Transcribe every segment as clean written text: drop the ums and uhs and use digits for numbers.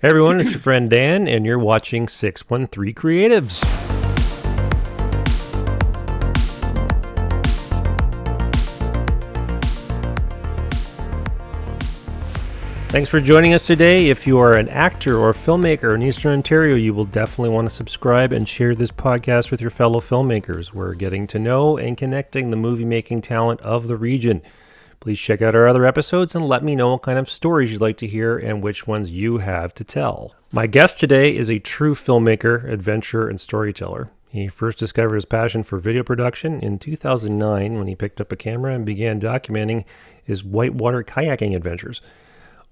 Hey everyone, it's your friend Dan, and you're watching 613 Creatives. Thanks for joining us today. If you are an actor or filmmaker in Eastern Ontario, you will definitely want to subscribe and share this podcast with your fellow filmmakers. We're getting to know and connecting the movie-making talent of the region. Please check out our other episodes and let me know what kind of stories you'd like to hear and which ones you have to tell. My guest today is a true filmmaker, adventurer, and storyteller. He first discovered his passion for video production in 2009 when he picked up a camera and began documenting his whitewater kayaking adventures.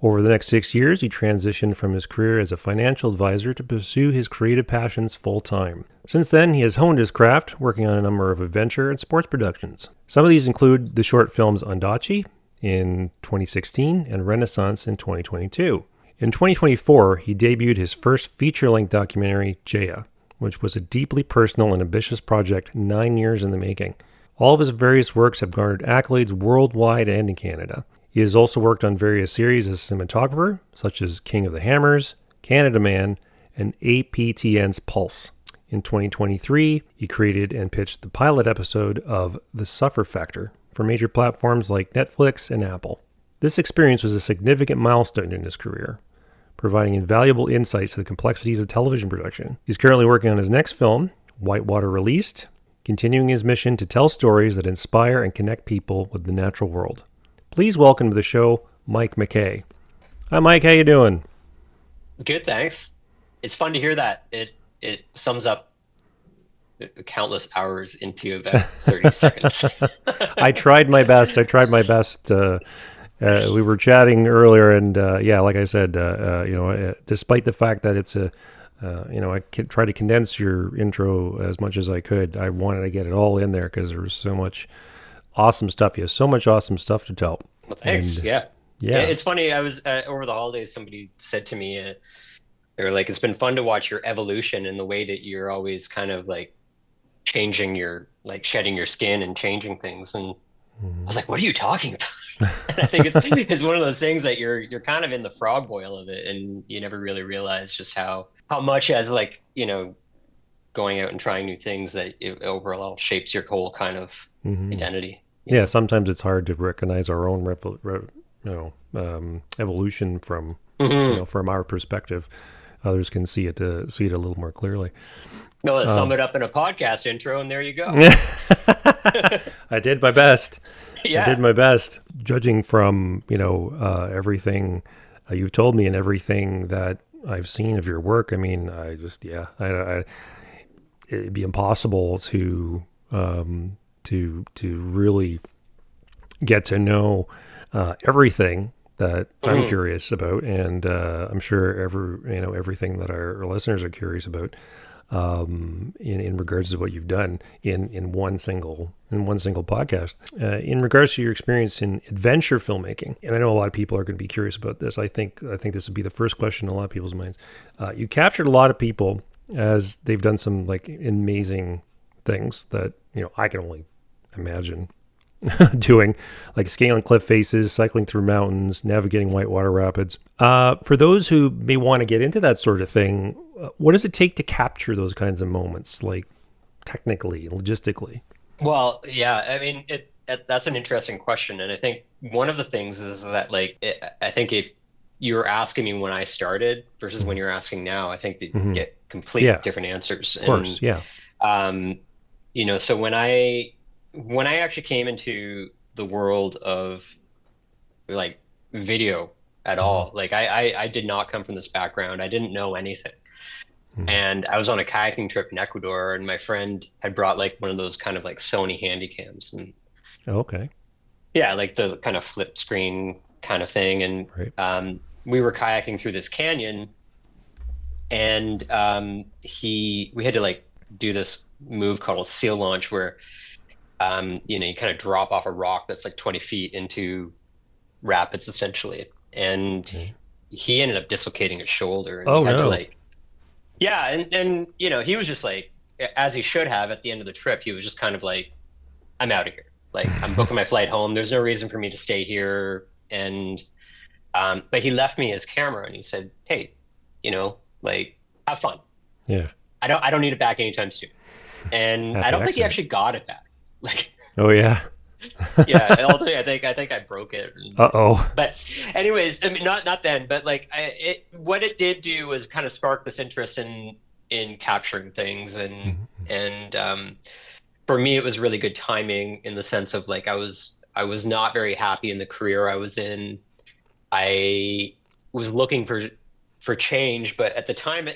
Over the next 6 years, he transitioned from his career as a financial advisor to pursue his creative passions full-time. Since then, he has honed his craft, working on a number of adventure and sports productions. Some of these include the short films Ondaatje in 2016 and Renaissance in 2022. In 2024, he debuted his first feature-length documentary, Jaya, which was a deeply personal and ambitious project 9 years in the making. All of his various works have garnered accolades worldwide and in Canada. He has also worked on various series as a cinematographer, such as King of the Hammers, Canada Man, and APTN's Pulse. In 2023, he created and pitched the pilot episode of The Suffer Factor for major platforms like Netflix and Apple. This experience was a significant milestone in his career, providing invaluable insights to the complexities of television production. He's currently working on his next film, Whitewater Released, continuing his mission to tell stories that inspire and connect people with the natural world. Please welcome to the show, Mike McKay. Hi, Mike. How you doing? Good, thanks. It's fun to hear that. It sums up countless hours into about 30 seconds. I tried my best. We were chatting earlier, and like I said, despite the fact that it's I try to condense your intro as much as I could. I wanted to get it all in there because there was so much awesome stuff. You have so much awesome stuff to tell. Well, thanks. And, yeah. Yeah. It's funny. I was over the holidays. Somebody said to me, they were like, "It's been fun to watch your evolution in the way that you're always kind of like changing shedding your skin and changing things." And I was like, "What are you talking about?" And I think it's one of those things that you're kind of in the frog boil of it, and you never really realize just how much as going out and trying new things that it overall shapes your whole kind of identity. Yeah, sometimes it's hard to recognize our own evolution from from our perspective. Others can see it a little more clearly. No, let's sum it up in a podcast intro, and there you go. I did my best. Yeah. I did my best. Judging from everything you've told me and everything that I've seen of your work, I mean, it'd be impossible to really get to know everything that I'm curious about, and I'm sure everything that our listeners are curious about in regards to what you've done in one single podcast. In regards to your experience in adventure filmmaking, and I know a lot of people are going to be curious about this. I think this would be the first question in a lot of people's minds. You captured a lot of people as they've done some amazing things that I can only imagine doing, like scaling cliff faces, cycling through mountains, navigating whitewater rapids. For those who may want to get into that sort of thing, what does it take to capture those kinds of moments, like technically, logistically? Well, yeah, I mean, that's an interesting question, and I think one of the things is that I think if you were asking me when I started versus when you're asking now, I think that you get completely different answers. Of course, yeah. So when I actually came into the world of video at all, I did not come from this background. I didn't know anything. And I was on a kayaking trip in Ecuador, and my friend had brought one of those kind of Sony Handycams. And okay. Yeah, the kind of flip screen kind of thing. And right. We were kayaking through this canyon, and we had to do this move called a seal launch where you kind of drop off a rock that's 20 feet into rapids essentially, and he ended up dislocating his shoulder, and he had to yeah, and he was just as he should have at the end of the trip, he was just kind of I'm out of here, I'm booking my flight home, there's no reason for me to stay here. And but he left me his camera, and he said, "Hey, like have fun. Yeah. I don't need it back anytime soon. And I Happy don't think he accident. actually got it back. Like, Oh yeah. yeah, ultimately, I think I broke it. Uh-oh. But anyways, I mean, not then, but like what it did do was kind of spark this interest in capturing things, and for me, it was really good timing in the sense of like I was not very happy in the career I was in. I was looking for change, but at the time,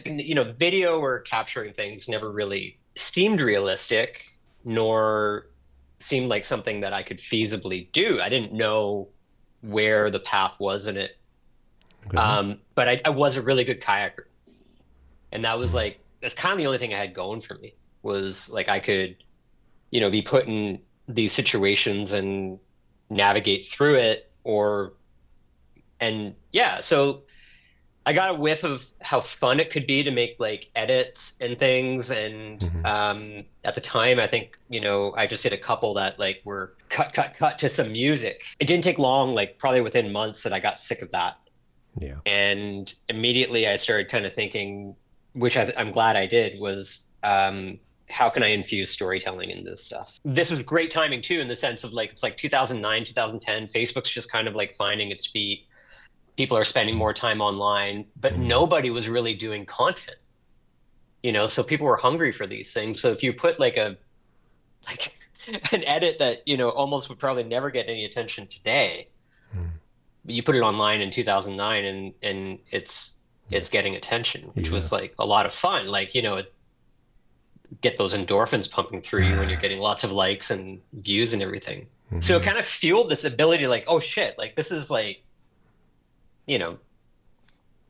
video or capturing things never really seemed realistic, nor seemed like something that I could feasibly do. I didn't know where the path was in it. Okay. But I was a really good kayaker, and that was Mm. like that's kind of the only thing I had going for me was like I could, be put in these situations and navigate through it, or and yeah, so I got a whiff of how fun it could be to make like edits and things. And Hmm. at the time, I think, I just did a couple that like were cut, cut, cut to some music. It didn't take long, like probably within months, that I got sick of that. Yeah. And immediately I started kind of thinking, which I'm glad I did, was how can I infuse storytelling in this stuff? This was great timing too, in the sense of like, it's like 2009, 2010, Facebook's just kind of like finding its feet. People are spending more time online, but Mm. nobody was really doing content, so people were hungry for these things. So if you put like an edit that, almost would probably never get any attention today, Mm. you put it online in 2009 and it's getting attention, which Yeah. was like a lot of fun. Like, get those endorphins pumping through you when you're getting lots of likes and views and everything. So it Hmm. kind of fueled this ability, like, oh shit, like this is like, you know,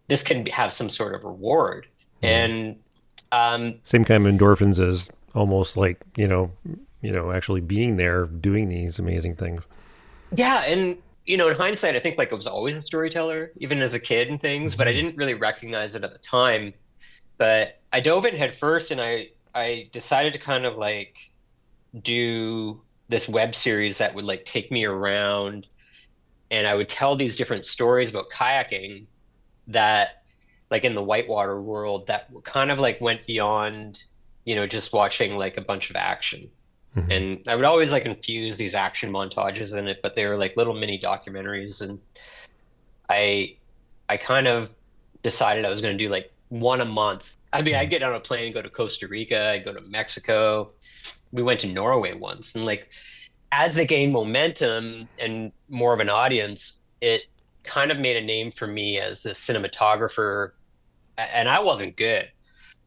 this can have some sort of reward. Yeah. And um, Same kind of endorphins as almost like, actually being there doing these amazing things. yeah, and in hindsight, I think like I was always a storyteller, even as a kid and things, but I Hmm. didn't really recognize it at the time. But I dove in head first, and I decided to kind of like do this web series that would like take me around, and I would tell these different stories about kayaking that like in the whitewater world that kind of like went beyond, just watching like a bunch of action. Hmm. And I would always like infuse these action montages in it, but they were like little mini documentaries. And I I kind of decided I was going to do like one a month. I mean, I'd get on a plane, go to Costa Rica, I'd go to Mexico. We went to Norway once. And like as they gained momentum and more of an audience, it kind of made a name for me as a cinematographer. And I wasn't good,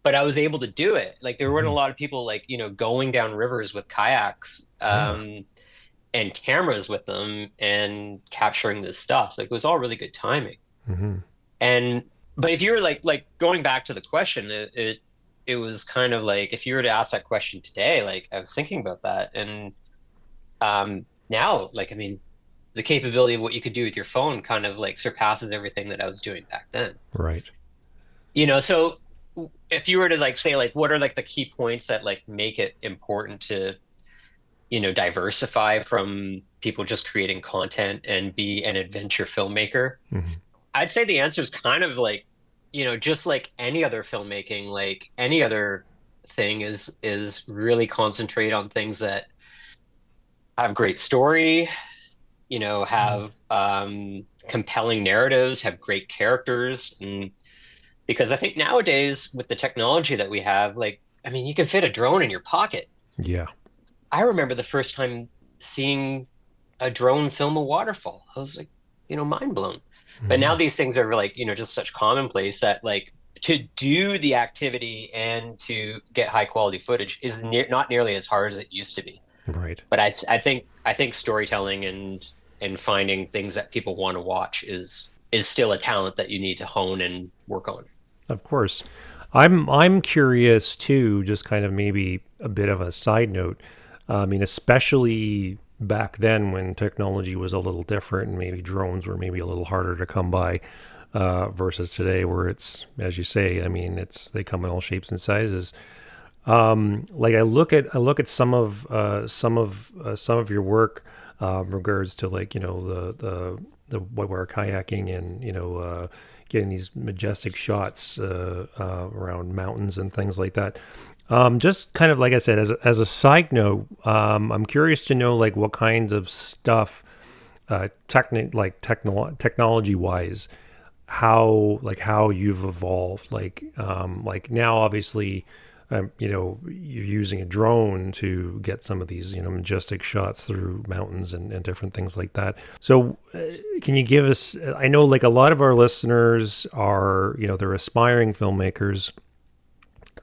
but I was able to do it. Like there weren't a Hmm. lot of people like, going down rivers with kayaks Yeah. and cameras with them and capturing this stuff. Like it was all really good timing. Hmm. And but if you were like going back to the question, it was kind of like if you were to ask that question today, like I was thinking about that. And now, like I mean, the capability of what you could do with your phone kind of like surpasses everything that I was doing back then. Right. So if you were to like say like what are like the key points that like make it important to, diversify from people just creating content and be an adventure filmmaker, Hmm. I'd say the answer is kind of like, just like any other filmmaking, like any other thing is really concentrate on things that have great story, have compelling narratives, have great characters. And because I think nowadays with the technology that we have, like, I mean, you can fit a drone in your pocket. Yeah. I remember the first time seeing a drone film a waterfall. I was like, mind blown. But now Hmm. these things are like, just such commonplace that like to do the activity and to get high quality footage is not nearly as hard as it used to be. Right. But I think storytelling and finding things that people want to watch is still a talent that you need to hone and work on. Of course. I'm curious too, just kind of maybe a bit of a side note. I mean, especially back then when technology was a little different and maybe drones were maybe a little harder to come by versus today where it's, as you say, I mean, they come in all shapes and sizes. Like I look at some of your work regards to like the whitewater kayaking and getting these majestic shots around mountains and things like that. Just kind of like I said, as a side note, I'm curious to know like what kinds of stuff, technology wise, how you've evolved. Like now, obviously, you're using a drone to get some of these, majestic shots through mountains and different things like that. So, can you give us? I know, like a lot of our listeners are, they're aspiring filmmakers,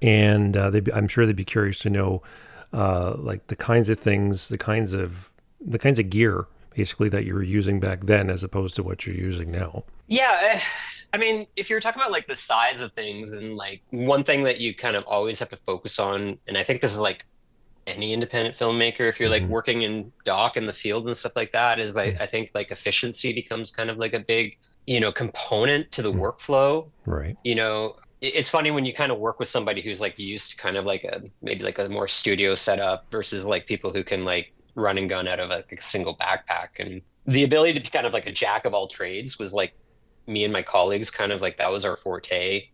and I'm sure they'd be curious to know, like the kinds of things, the kinds of gear, basically that you were using back then, as opposed to what you're using now. Yeah, I mean, if you're talking about like the size of things and like one thing that you kind of always have to focus on, and I think this is like any independent filmmaker, if you're like Hmm. working in doc in the field and stuff like that, is like I think like efficiency becomes kind of like a big, component to the workflow. Right. It's funny when you kind of work with somebody who's like used to kind of like a maybe like a more studio setup versus like people who can like run and gun out of like a single backpack. And the ability to be kind of like a jack of all trades was like me and my colleagues kind of like that was our forte.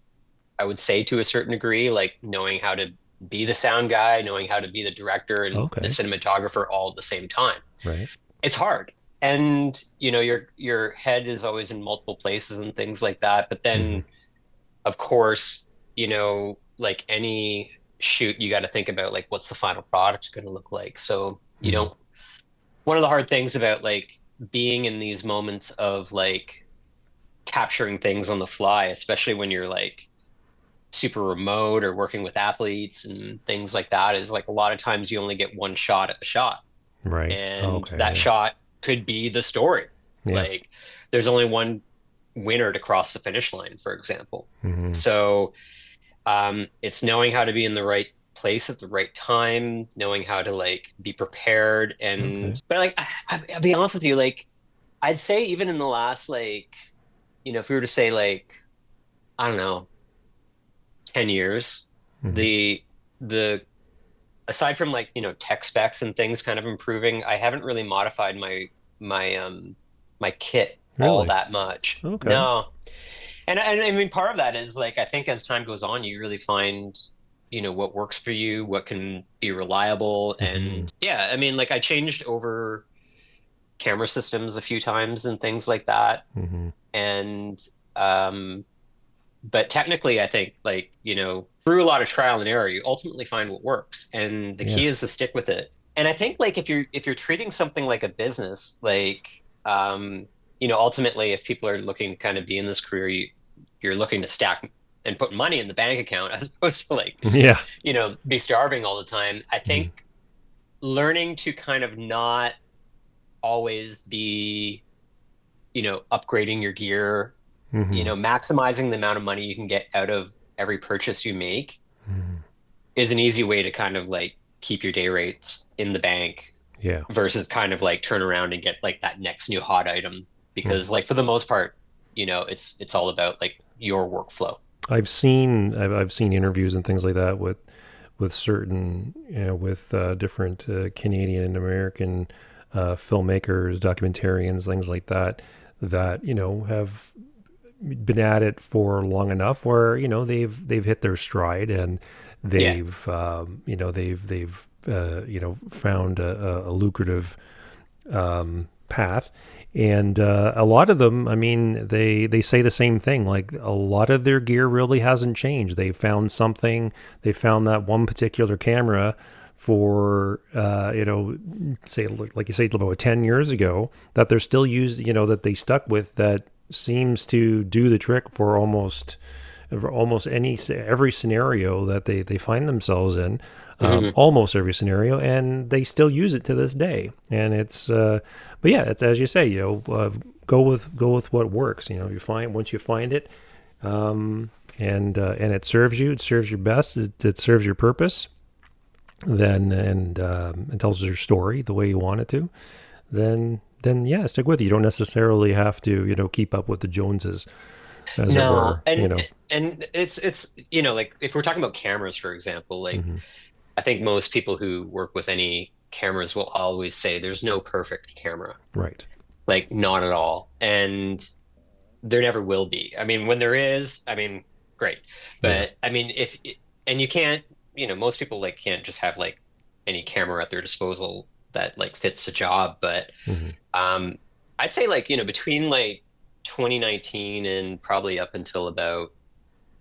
I would say to a certain degree, like knowing how to be the sound guy, knowing how to be the director and the Okay. cinematographer all at the same time. Right. It's hard. And your head is always in multiple places and things like that. But Hmm. then of course, like any shoot, you got to think about like what's the final product going to look like. So you Hmm. don't, one of the hard things about like being in these moments of like capturing things on the fly, especially when you're like super remote or working with athletes and things like that, is like a lot of times you only get one shot at the shot. Right. And Okay. that Yeah. shot could be the story. Yeah. Like there's only one winner to cross the finish line, for example. Hmm. So it's knowing how to be in the right place at the right time, knowing how to like be prepared. Okay. But like, I'll be honest with you, like, I'd say even in the last, like, if we were to say, like, I don't know, 10 years, Hmm. the, the, aside from like, tech specs and things kind of improving, I haven't really modified my kit all Really? that much. Okay. No. And I mean, part of that is like, I think as time goes on, you really find, what works for you, what can be reliable. Hmm. And yeah, I mean, like I changed over camera systems a few times and things like that. Hmm. And, um, but technically, I think like, through a lot of trial and error, you ultimately find what works. And the Yeah. key is to stick with it. And I think like if you're treating something like a business, like ultimately if people are looking to kind of be in this career, you're looking to stack and put money in the bank account as opposed to like, Yeah. be starving all the time. I Hmm. think learning to kind of not always be, upgrading your gear, Hmm. maximizing the amount of money you can get out of every purchase you make Hmm. is an easy way to kind of like keep your day rates in the bank Yeah. versus kind of like turn around and get like that next new hot item Mm. because like for the most part, it's all about like your workflow. I've seen interviews and things like that with certain, with different Canadian and American filmmakers, documentarians, things like that, that have been at it for long enough where they've hit their stride, and Yeah. they've found a lucrative path. And a lot of them, I mean, they say the same thing. Like a lot of their gear really hasn't changed. They found something. They found that one particular camera for say, like you say, about 10 years ago, that they're still using, that they stuck with, that seems to do the trick for almost every scenario that they find themselves in, Hmm. almost every scenario, and they still use it to this day. And it's, but yeah, it's as you say, go with what works. You find once you find it, and it serves you, it serves your best, it serves your purpose. Then and it tells your story the way you want it to. Then yeah, stick with it. You don't necessarily have to keep up with the Joneses, as it No, were. and it's like if we're talking about cameras, for example, like Hmm. I think most people who work with any cameras will always say there's no perfect camera, Right. like not at all. And there never will be. I mean, when there is, I mean, great. Yeah. But I mean, and you can't, most people like can't just have like any camera at their disposal that like fits the job. But Hmm. um, I'd say like, between like 2019 and probably up until about,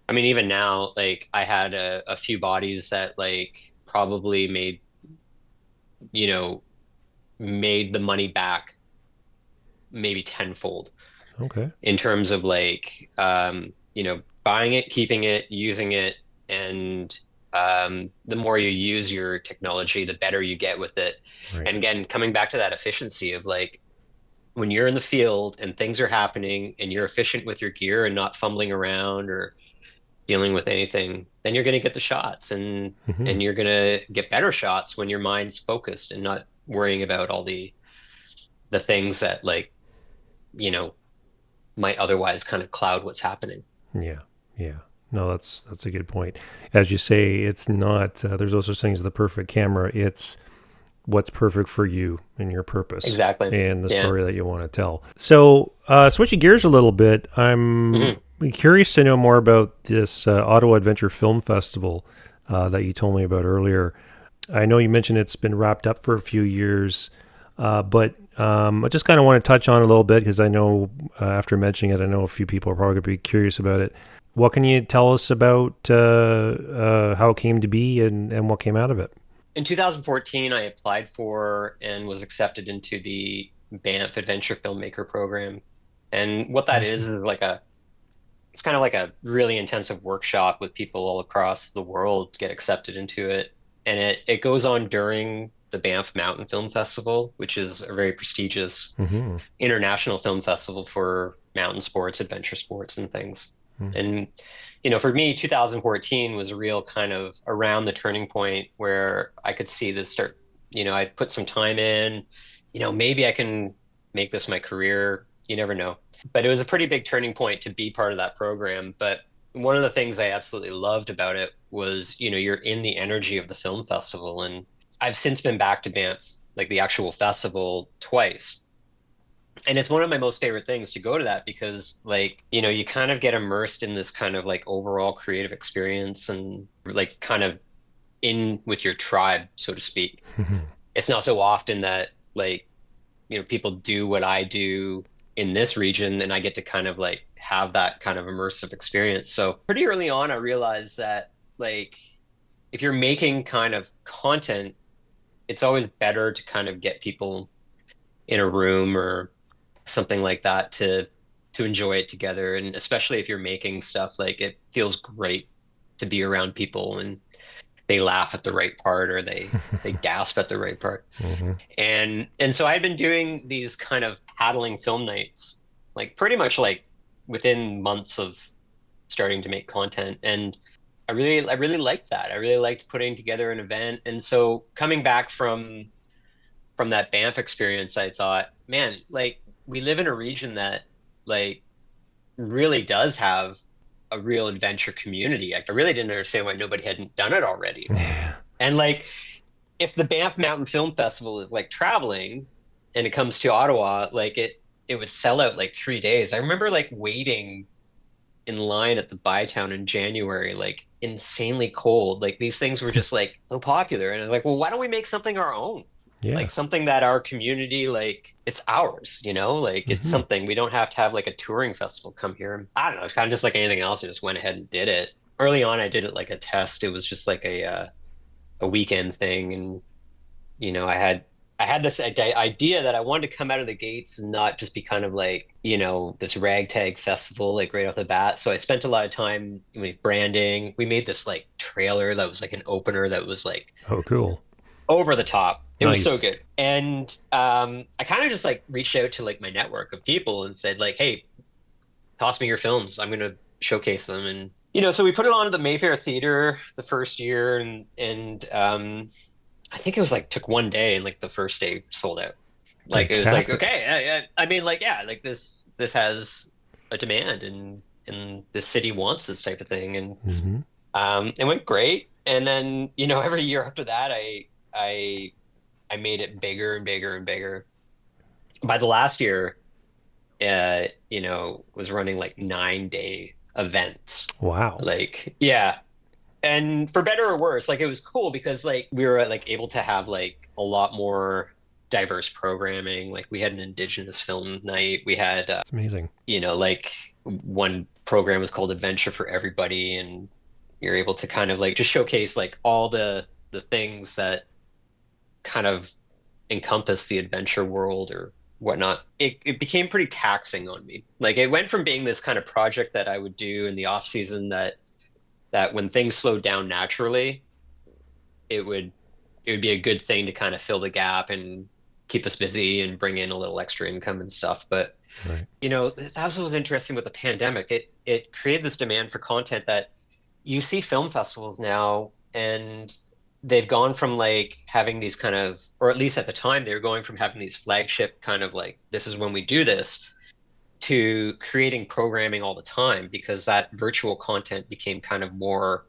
I mean, even now, like I had a few bodies that like probably you know, made the money back maybe tenfold Okay. in terms of like buying it, keeping it, using it, and the more you use your technology, the better you get with it. Right. And again, coming back to that efficiency of like when you're in the field and things are happening and you're efficient with your gear and not fumbling around or dealing with anything, then you're going to get the shots Hmm. and you're going to get better shots when your mind's focused and not worrying about all the things that like, you know, might otherwise kind of cloud what's happening. Yeah. Yeah. No, that's a good point. As you say, it's not. There's no such thing as the perfect camera. It's what's perfect for you and your purpose Exactly. and the Yeah. story that you want to tell. So, switching gears a little bit, I'm Hmm. curious to know more about this Ottawa Adventure Film Festival that you told me about earlier. I know you mentioned it's been wrapped up for a few years, but I just kind of want to touch on it a little bit because I know after mentioning it, I know a few people are probably going to be curious about it. What can you tell us about how it came to be and what came out of it? In 2014, I applied for and was accepted into the Banff Adventure Filmmaker program. And what that Awesome. is like it's kind of like a really intensive workshop with people all across the world to get accepted into it. And it goes on during the Banff Mountain Film Festival, which is a very prestigious Mm-hmm. international film festival for mountain sports, adventure sports, and things. And for me, 2014 was a real kind of around the turning point where I could see this start. I put some time in. Maybe I can make this my career. You never know. But it was a pretty big turning point to be part of that program. But one of the things I absolutely loved about it was, you're in the energy of the film festival. And I've since been back to Banff, like the actual festival, twice. And it's one of my most favorite things to go to that because like, you kind of get immersed in this kind of like overall creative experience and like kind of in with your tribe, so to speak. It's not so often that like, people do what I do in this region and I get to kind of like have that kind of immersive experience. So pretty early on, I realized that like if you're making kind of content, it's always better to kind of get people in a room or something like that to enjoy it together. And especially if you're making stuff, like it feels great to be around people and they laugh at the right part or they gasp at the right part. Hmm. And so I had been doing these kind of paddling film nights, like pretty much like within months of starting to make content. And I really liked that. I really liked putting together an event. And so coming back from that Banff experience, I thought, man, like we live in a region that like really does have a real adventure community. I really didn't understand why nobody hadn't done it already. Yeah. And like if the Banff Mountain Film Festival is like traveling and it comes to Ottawa, like it would sell out like 3 days. I remember like waiting in line at the Bytown in January, like insanely cold. Like these things were just like so popular. And I was like, well, why don't we make something our own? Yeah. Like something that our community, like it's ours, like it's Hmm. something we don't have to have like a touring festival come here. I don't know. It's kind of just like anything else. I just went ahead and did it. Early on, I did it like a test. It was just like a weekend thing. And, I had this idea that I wanted to come out of the gates and not just be kind of like, this ragtag festival, like right off the bat. So I spent a lot of time with branding. We made this like trailer that was like an opener that was like Oh, cool. over the top. It was so Nice. good. And I kind of just like reached out to like my network of people and said like, hey, toss me your films. I'm going to showcase them. And, so we put it on at the Mayfair Theater the first year and I think it was like took one day and like the first day sold out. Like it was like, Fantastic. okay, I mean like, yeah, like this has a demand and this city wants this type of thing. And Hmm. it went great. And then, every year after that, I made it bigger and bigger and bigger. By the last year, was running like 9-day events. Wow. Like, yeah. And for better or worse, like it was cool because like we were like able to have like a lot more diverse programming. Like we had an indigenous film night. We had It's amazing. like one program was called Adventure for Everybody, and you're able to kind of like just showcase like all the things that kind of encompass the adventure world or whatnot. It became pretty taxing on me. Like it went from being this kind of project that I would do in the off season that when things slowed down naturally, it would it would be a good thing to kind of fill the gap and keep us busy and bring in a little extra income and stuff. But Right. that's what was interesting with the pandemic. It created this demand for content that you see film festivals now, and they've gone from like having these kind of, or at least at the time, they were going from having these flagship kind of like, this is when we do this, to creating programming all the time because that virtual content became kind of more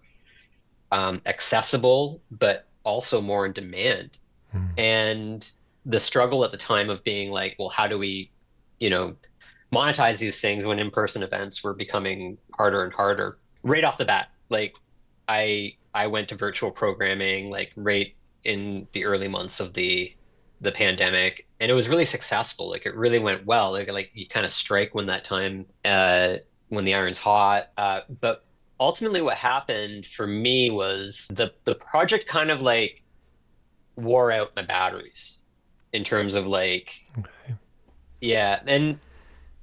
accessible, but also more in demand. Mm. And the struggle at the time of being like, well, how do we, you know, monetize these things when in-person events were becoming harder and harder right off the bat. Like I went to virtual programming like right in the early months of the pandemic, and it was really successful. Like it really went well. Like you kind of strike when that time when the iron's hot. But ultimately what happened for me was the project kind of like wore out my batteries in terms of like, Okay. yeah. And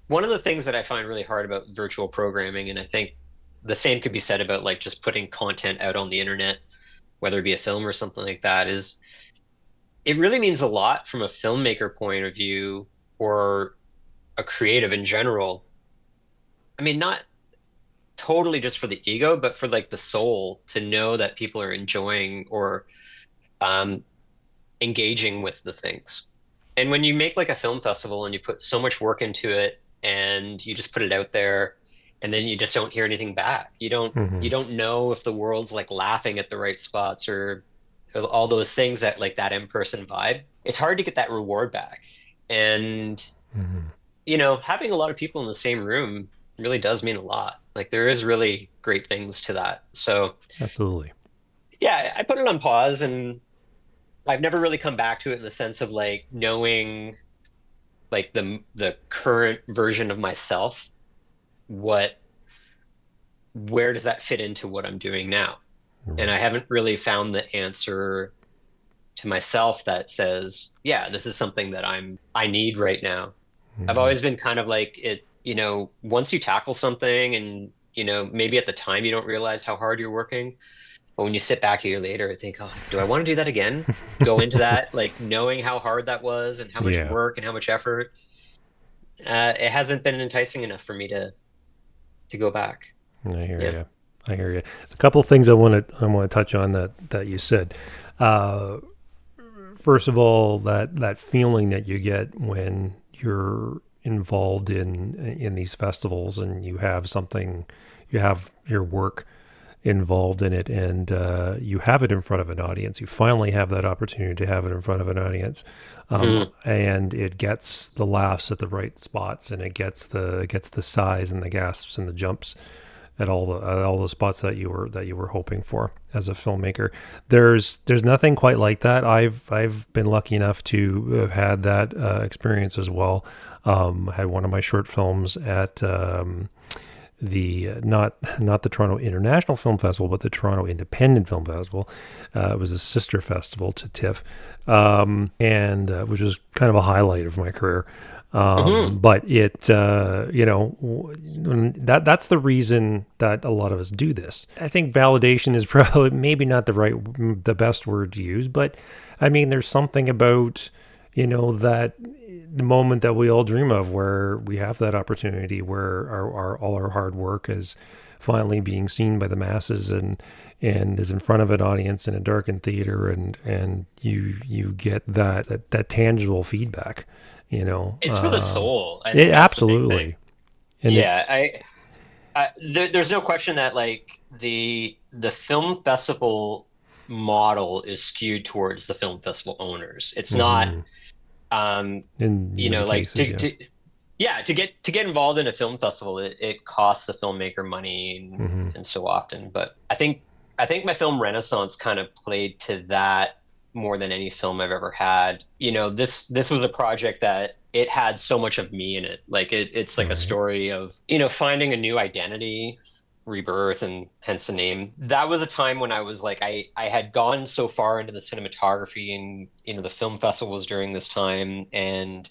one of the things that I find really hard about virtual programming, and I think the same could be said about like just putting content out on the internet, whether it be a film or something like that, is it really means a lot from a filmmaker point of view or a creative in general. I mean, not totally just for the ego, but for like the soul to know that people are enjoying or um, engaging with the things. And when you make like a film festival and you put so much work into it and you just put it out there and then you just don't hear anything back. You Hmm. don't know if the world's like laughing at the right spots or all those things that like that in-person vibe. It's hard to get that reward back. And Hmm. having a lot of people in the same room really does mean a lot. Like there is really great things to that. So, Absolutely. yeah, I put it on pause and I've never really come back to it in the sense of like knowing like the current version of myself, what where does that fit into what I'm doing now? And I Right. haven't really found the answer to myself that says, yeah, this is something that I need right now. I've Hmm. always been kind of like it, once you tackle something and maybe at the time you don't realize how hard you're working, but when you sit back a year later, I think, oh, do I want to do that again? Go into that, like knowing how hard that was and how much Yeah, work and how much effort. It hasn't been enticing enough for me to go back. I hear Yeah. you. I hear you. There's a couple things I want to touch on that you said. Uh, First of all, that feeling that you get when you're involved in these festivals and you have your work involved in it, and you have it in front of an audience. You finally have that opportunity to have it in front of an audience, Mm, and it gets the laughs at the right spots, and it gets the sighs and the gasps and the jumps at all the spots that you were hoping for as a filmmaker. There's nothing quite like that. I've been lucky enough to have had that experience as well. I had one of my short films at the not the Toronto International Film Festival, but the Toronto Independent Film Festival. It was a sister festival to TIFF, and which was kind of a highlight of my career. hmm But that's the reason that a lot of us do this. I think validation is probably maybe not the best word to use, but I mean, there's something about that the moment that we all dream of where we have that opportunity where all our hard work is finally being seen by the masses and is in front of an audience in a darkened theater and you get that tangible feedback you know It's for the um, soul. I it think that's the big thing. absolutely and it Yeah, there's no question that like the film festival model is skewed towards the film festival owners. It's not, mhm, um, in many like cases, yeah. yeah, to get involved in a film festival, it costs a filmmaker money Hmm. and so often. But I think my film Renaissance kind of played to that more than any film I've ever had. This was a project that it had so much of me in it. Like it's like a Right. story of, finding a new identity, rebirth, and hence the name. That was a time when I was like I had gone so far into the cinematography, and the film festival was during this time, and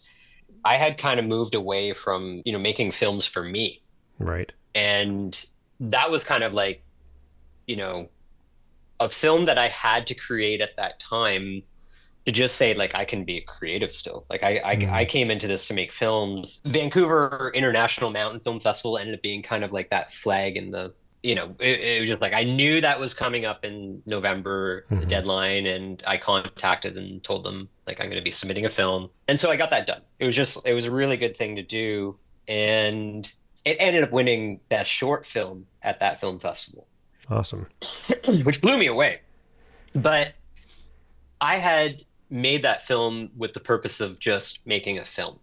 I had kind of moved away from, making films for me. Right. And that was kind of like, you know, a film that I had to create at that time to just say, like, I can be creative still. Like, I Hmm. came into this to make films. Vancouver International Mountain Film Festival ended up being kind of like that flag in the, it was just like, I knew that was coming up in November, the Hmm. deadline, and I contacted and told them, like, I'm going to be submitting a film. And so I got that done. It was a really good thing to do. And it ended up winning Best Short Film at that film festival, Awesome. which blew me away. But I had made that film with the purpose of just making a film.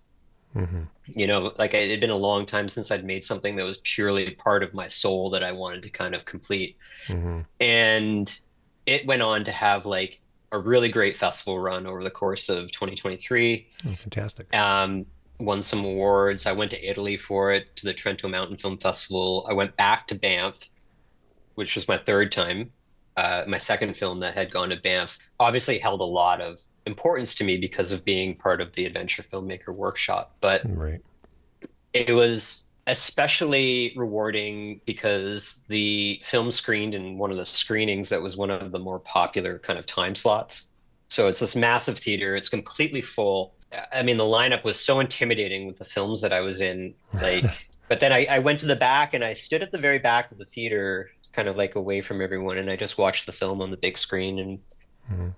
Hmm. Like it had been a long time since I'd made something that was purely part of my soul that I wanted to kind of complete. Hmm. And it went on to have like a really great festival run over the course of 2023. Oh, fantastic. Um, Won some awards. I went to Italy for it, to the Trento Mountain Film Festival. I went back to Banff, which was my third time. My second film that had gone to Banff obviously held a lot of importance to me because of being part of the Adventure Filmmaker Workshop. But Right. it was especially rewarding because the film screened in one of the screenings that was one of the more popular kind of time slots. So it's this massive theater, it's completely full. I mean, the lineup was so intimidating with the films that I was in. Like, but then I went to the back and I stood at the very back of the theater, kind of like away from everyone, and I just watched the film on the big screen. And Hmm.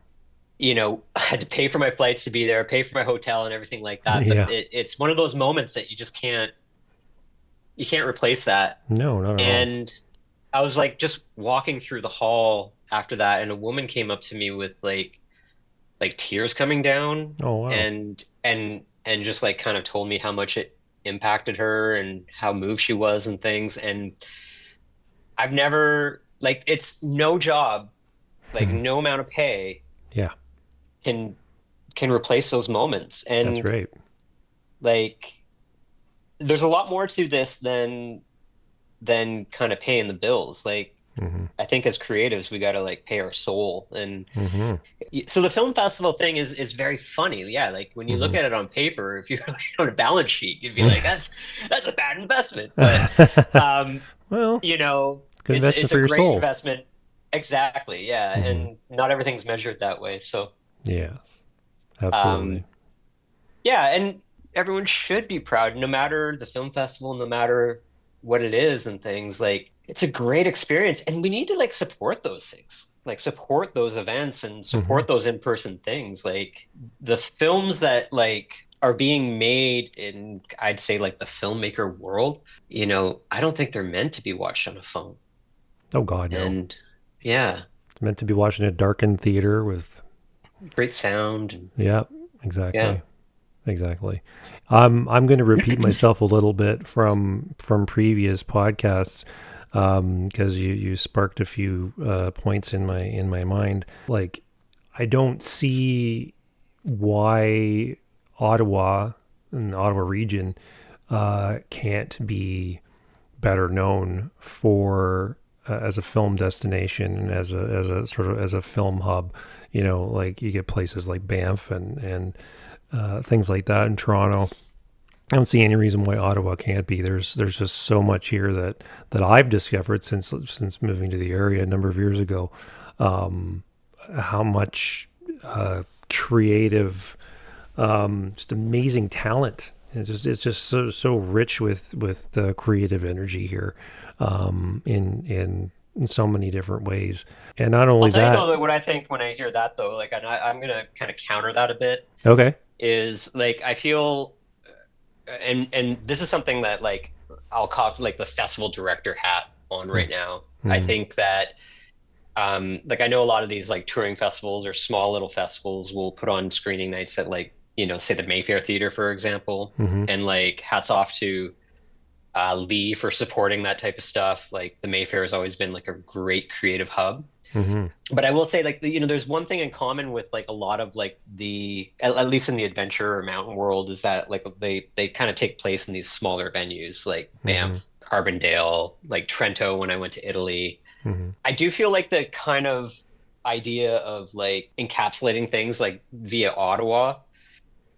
I had to pay for my flights to be there, pay for my hotel and everything like that. But Yeah. it's one of those moments that you can't replace that. No, not at all. And I was like just walking through the hall after that, and a woman came up to me with like tears coming down, Oh, wow. and just like kind of told me how much it impacted her and how moved she was and things. And I've never, like, it's no job, like Hmm. no amount of pay Yeah, can replace those moments. that's And right. like there's a lot more to this than kind of paying the bills. Like Hmm. I think as creatives, we got to like pay our soul. And Hmm. so the film festival thing is very funny. Yeah, like when you look Hmm. at it on paper, if you're looking on a balance sheet, you'd be like, that's a bad investment. But um, Well, good investment it's for a your great soul. investment. Exactly. Yeah, Hmm. and not everything's measured that way. So Yes, um, absolutely. yeah, and everyone should be proud, no matter the film festival, no matter what it is and things. Like it's a great experience, and we need to like support those things, like support those events and Hmm. support those in-person things. Like the films that like are being made in, I'd say like the filmmaker world, I don't think they're meant to be watched on a phone. Oh God, no. And yeah, It's meant to be watching a darkened theater with. great sound and Yeah, yeah. exactly. Exactly. I'm going to repeat myself a little bit from previous podcasts because you sparked a few points in my mind. Like I don't see why Ottawa and the Ottawa region can't be better known for as a film destination and as a sort of as a film hub. Like you get places like Banff and things like that in Toronto. I don't see any reason why Ottawa can't be. There's just so much here that I've discovered since moving to the area a number of years ago. How much creative, just amazing talent. It's just so rich with the creative energy here, in so many different ways. And not I'll only tell you though that, that what I think when I hear that though, like, and I'm gonna kind of counter that a bit, okay. is like I feel, and this is something that like I'll call like the festival director hat on right now. I Mm-hmm. think that like I know a lot of these like touring festivals or small little festivals will put on screening nights at like say the Mayfair Theater, for example. Mm-hmm. And like hats off to Lee for supporting that type of stuff. Like the Mayfair has always been like a great creative hub. Mm-hmm. But I will say, like, there's one thing in common with like a lot of like at least in the adventure or mountain world, is that like they kind of take place in these smaller venues like Mm-hmm. Banff, Carbondale, like Trento when I went to Italy. Mm-hmm. I do feel like the kind of idea of like encapsulating things like via Ottawa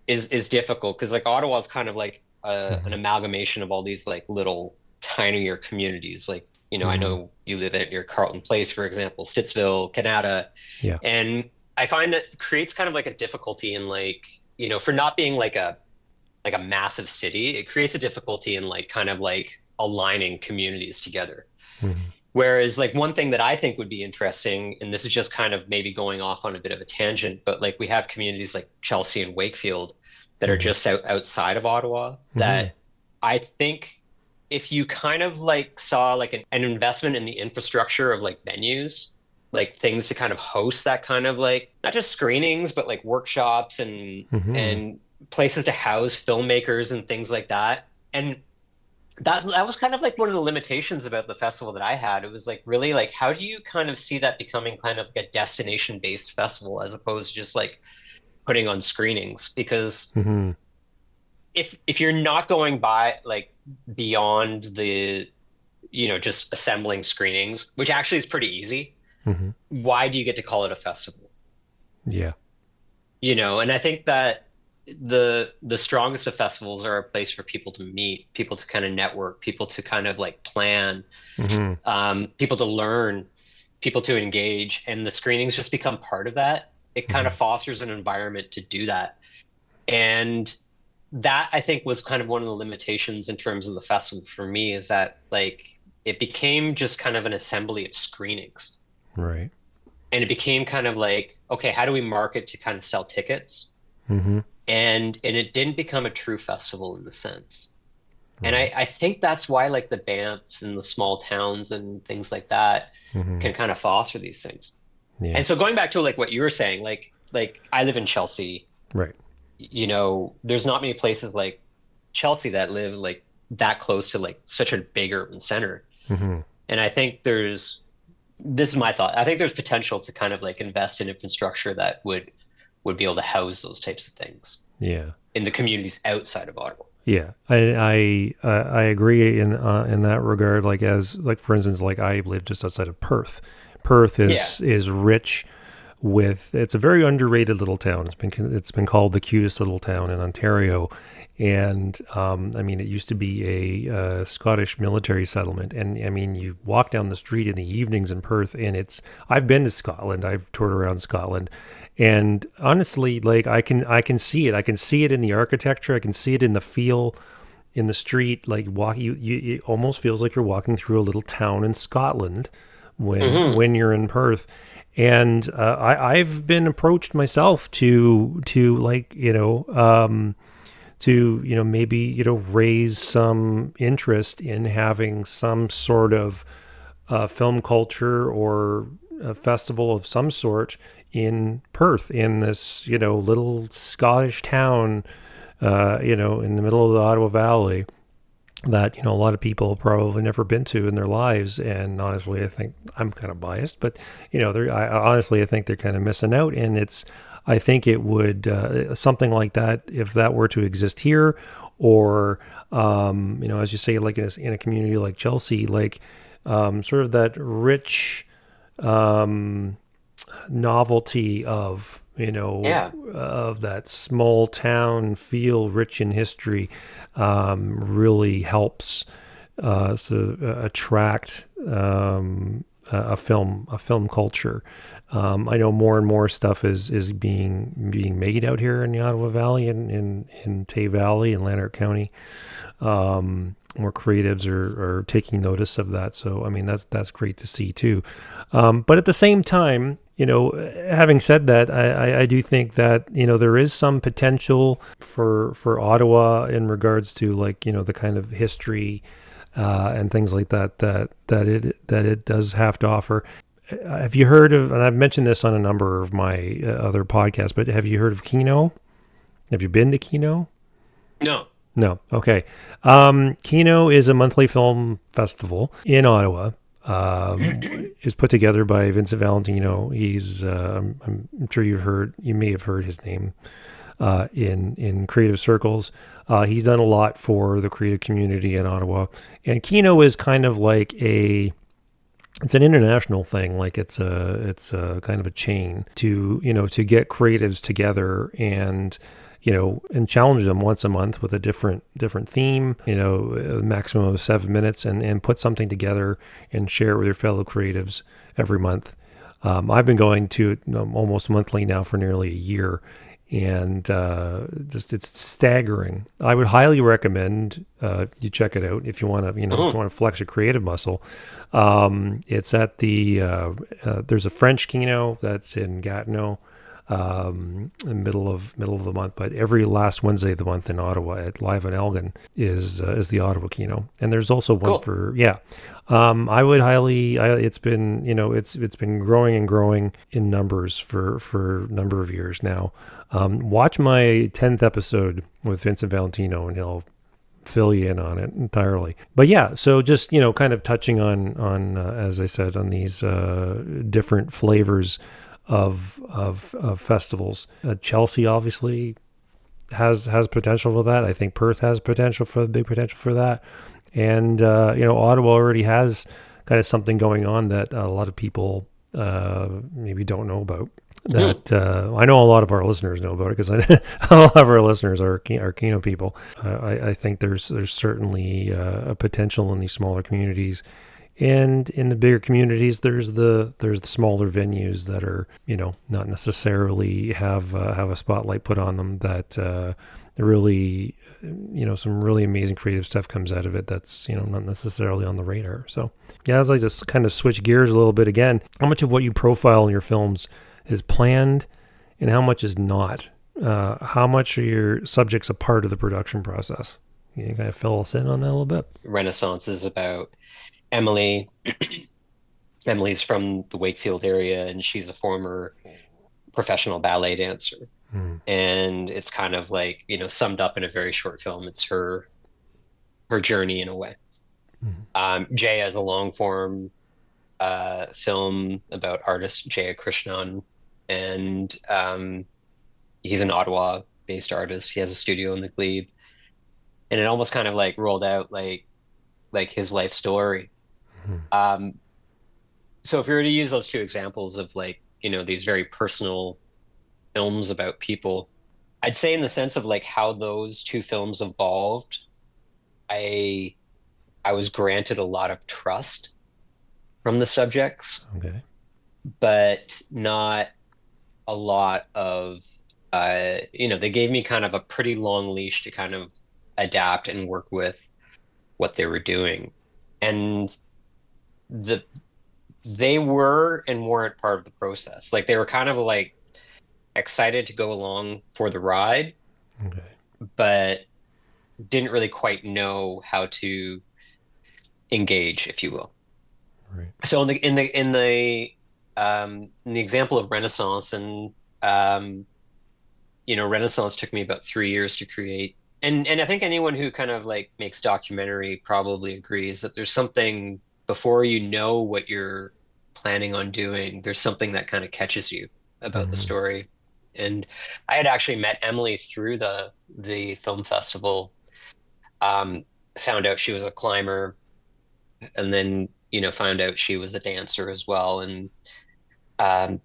is difficult, because like Ottawa is kind of like an amalgamation of all these like little tinier communities. Like, I Mm-hmm. know you live at near Carleton Place, for example, Stittsville, Canada, Yeah. and I find that creates kind of like a difficulty in like, for not being like a massive city, it creates a difficulty in like kind of like aligning communities together. Mm-hmm. Whereas like one thing that I think would be interesting, and this is just kind of maybe going off on a bit of a tangent, but like we have communities like Chelsea and Wakefield that are Mm-hmm. just outside of Ottawa, Mm-hmm. that I think if you kind of like saw like an investment in the infrastructure of like venues, like things to kind of host that kind of like not just screenings, but like workshops Mm-hmm. and places to house filmmakers and things like that. And that was kind of like one of the limitations about the festival that I had. It was like really like how do you kind of see that becoming kind of like a destination based festival as opposed to just like putting on screenings? Because Mm-hmm. if you're not going by like beyond the just assembling screenings, which actually is pretty easy, Mm-hmm. why do you get to call it a festival? Yeah. And I think that the strongest of festivals are a place for people to meet, people to kind of network, people to kind of like plan, Mm-hmm. people to learn, people to engage, and the screenings just become part of that. It kind Mm-hmm. of fosters an environment to do that. And that I think was kind of one of the limitations in terms of the festival for me, is that like it became just kind of an assembly of screenings. Right. And it became kind of like, okay, how do we market to kind of sell tickets? Mm-hmm. And it didn't become a true festival in the sense. And Right. I think that's why like the Banffs and the small towns and things like that Mm-hmm. can kind of foster these things. Yeah. And so going back to like what you were saying, like I live in Chelsea, Right. there's not many places like Chelsea that live like that close to like such a big urban center. Mm-hmm. And I think this is my thought. I think there's potential to kind of like invest in infrastructure that would be able to house those types of things Yeah. in the communities outside of Ottawa. Yeah, I agree in that regard. Like as like for instance, like I live just outside of Perth. Perth Yeah. is rich with. It's a very underrated little town. It's been called the cutest little town in Ontario, and I mean it used to be a Scottish military settlement. And I mean you walk down the street in the evenings in Perth, and it's. I've been to Scotland. I've toured around Scotland, and honestly, like I can see it. I can see it in the architecture. I can see it in the feel in the street. Like it almost feels like you're walking through a little town in Scotland Hmm. when you're in Perth. And I've been approached myself to like to maybe raise some interest in having some sort of film culture or a festival of some sort in Perth, in this little Scottish town, in the middle of the Ottawa Valley, that a lot of people probably never been to in their lives. And honestly, I think I'm kind of biased, but honestly I think they're kind of missing out. And I think it would something like that, if that were to exist here, or as you say, like in a community like Chelsea, like sort of that rich novelty of Yeah. of that small town feel, rich in history, really helps attract a film culture. I know more and more stuff is being made out here in the Ottawa Valley, in Tay Valley and Lanark County. More creatives are taking notice of that. So I mean that's great to see too. But at the same time, having said that, I do think that there is some potential for Ottawa in regards to like the kind of history and things like that it does have to offer. Have you heard of? And I've mentioned this on a number of my other podcasts, but have you heard of Kino? Have you been to Kino? No. No. Okay. Kino is a monthly film festival in Ottawa. Is put together by Vincent Valentino. He's I'm sure you may have heard his name in creative circles. He's done a lot for the creative community in Ottawa, and Kino is kind of like it's an international thing. Like it's a kind of a chain to get creatives together and challenge them once a month with a different theme, a maximum of 7 minutes, and put something together and share it with your fellow creatives every month. I've been going to it almost monthly now for nearly a year, and just it's staggering. I would highly recommend you check it out if you want to, if you want to flex your creative muscle. It's at there's a French Kino that's in Gatineau, in the middle of the month. But every last Wednesday of the month in Ottawa at Live in Elgin is the Ottawa Kino, and there's also one Cool. for I would highly. It's been it's been growing and growing in numbers for a number of years now. Watch my 10th episode with Vincent Valentino, and he'll fill you in on it entirely. But yeah, so just kind of touching on as I said, on these different flavors of festivals. Chelsea obviously has potential for that. I think Perth has big potential for that, and Ottawa already has kind of something going on that a lot of people maybe don't know about. That I know a lot of our listeners know about it, because a lot of our listeners are Kino people. I think there's certainly a potential in these smaller communities, and in the bigger communities, there's the smaller venues that are not necessarily have a spotlight put on them. That really some really amazing creative stuff comes out of it. That's not necessarily on the radar. So yeah, I'd like to kind of switch gears a little bit again. How much of what you profile in your films is planned, and how much is not? How much are your subjects a part of the production process? Can you kind of fill us in on that a little bit? Renaissance is about Emily. Emily's from the Wakefield area, and she's a former professional ballet dancer. Mm. And it's kind of like, summed up in a very short film. It's her journey in a way. Jaya is a long form film about artist Jaya Krishnan, and he's an Ottawa-based artist. He has a studio in the Glebe, and it almost kind of like rolled out like his life story. Um, so if we were to use those two examples of these very personal films about people, I'd say in the sense of like how those two films evolved, I I was granted a lot of trust from the subjects, Okay. but not a lot of they gave me kind of a pretty long leash to kind of adapt and work with what they were doing. And the they were and weren't part of the process. Like they were kind of like excited to go along for the ride, Okay. but didn't really quite know how to engage, if you will. Right. So in the example of Renaissance, and Renaissance took me about 3 years to create. And I think anyone who kind of like makes documentary probably agrees that there's something before you know what you're planning on doing, there's something that kind of catches you about the Mm-hmm. story. And I had actually met Emily through the film festival, um, found out she was a climber, and then found out she was a dancer as well. And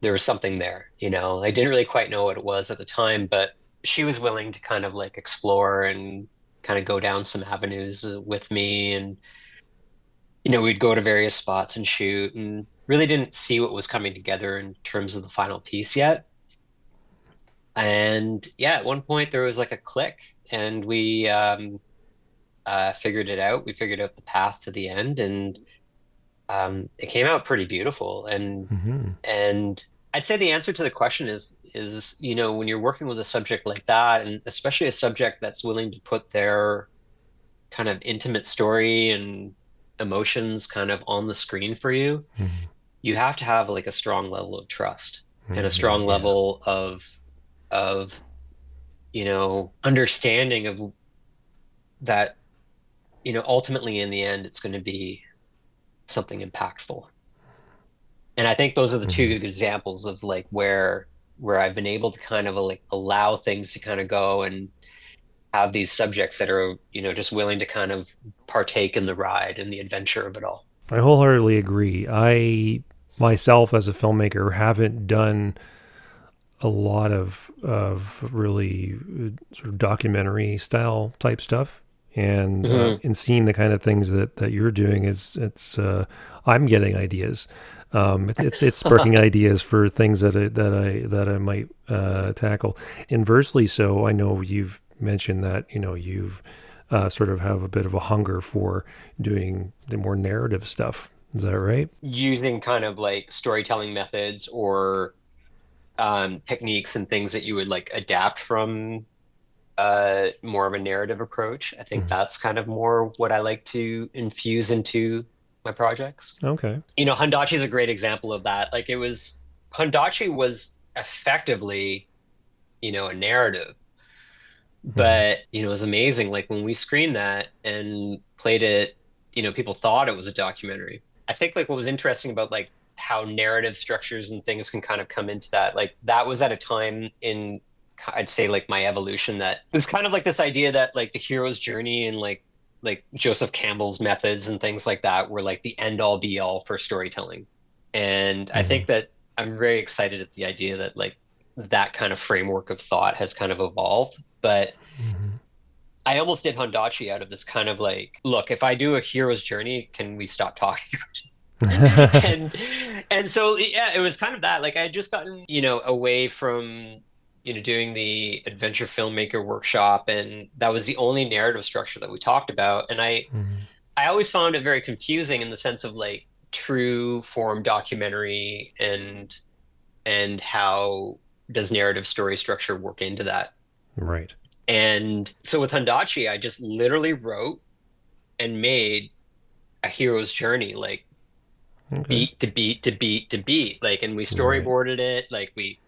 there was something there. I didn't really quite know what it was at the time, but she was willing to kind of like explore and kind of go down some avenues with me. And we'd go to various spots and shoot, and really didn't see what was coming together in terms of the final piece yet. And yeah, at one point there was like a click, and we figured it out. We figured out the path to the end, and it came out pretty beautiful. Mm-hmm. And I'd say the answer to the question is when you're working with a subject like that, and especially a subject that's willing to put their kind of intimate story and emotions kind of on the screen for you, Mm-hmm. you have to have like a strong level of trust and a Mm-hmm. strong Yeah. level of understanding of that, ultimately in the end, it's going to be something impactful. And I think those are the two Mhm. examples of like where I've been able to kind of like allow things to kind of go and have these subjects that are, just willing to kind of partake in the ride and the adventure of it all. I wholeheartedly agree. I myself, as a filmmaker, haven't done a lot of really sort of documentary style type stuff, and Hmm. in seeing the kind of things that you're doing I'm getting ideas. It's sparking ideas for things that I might tackle. Inversely, so I know you've mentioned that you've sort of have a bit of a hunger for doing the more narrative stuff. Is that right? Using kind of like storytelling methods or techniques and things that you would like adapt from more of a narrative approach. I think Mhm. that's kind of more what I like to infuse into my projects. Okay. Hondachi is a great example of that. Like Hondachi was effectively, a narrative, Mhm. but it was amazing. Like when we screened that and played it, people thought it was a documentary. I think like what was interesting about like how narrative structures and things can kind of come into that. Like that was at a time in, I'd say like my evolution, that it was kind of like this idea that like the hero's journey and like Joseph Campbell's methods and things like that were like the end all be all for storytelling. And I Mhm. think that I'm very excited at the idea that like that kind of framework of thought has kind of evolved. But Mhm. I almost did Hondachi out of this kind of like, look, if I do a hero's journey, can we stop talking? and and so yeah, it was kind of that. Like I had just gotten, away from, doing the adventure filmmaker workshop, and that was the only narrative structure that we talked about. And Mhm. I always found it very confusing in the sense of like true form documentary and how does narrative story structure work into that. Right. And so with Hondachi, I just literally wrote and made a hero's journey, like Okay. beat to beat to beat to beat. Like, and we Right. storyboarded it, like we